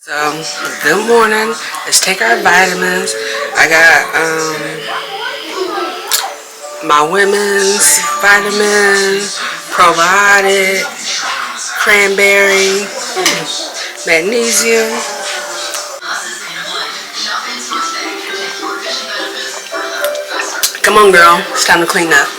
So, good morning. Let's take our vitamins. I got my women's vitamin, probiotic, cranberry, magnesium. Come on, girl. It's time to clean up.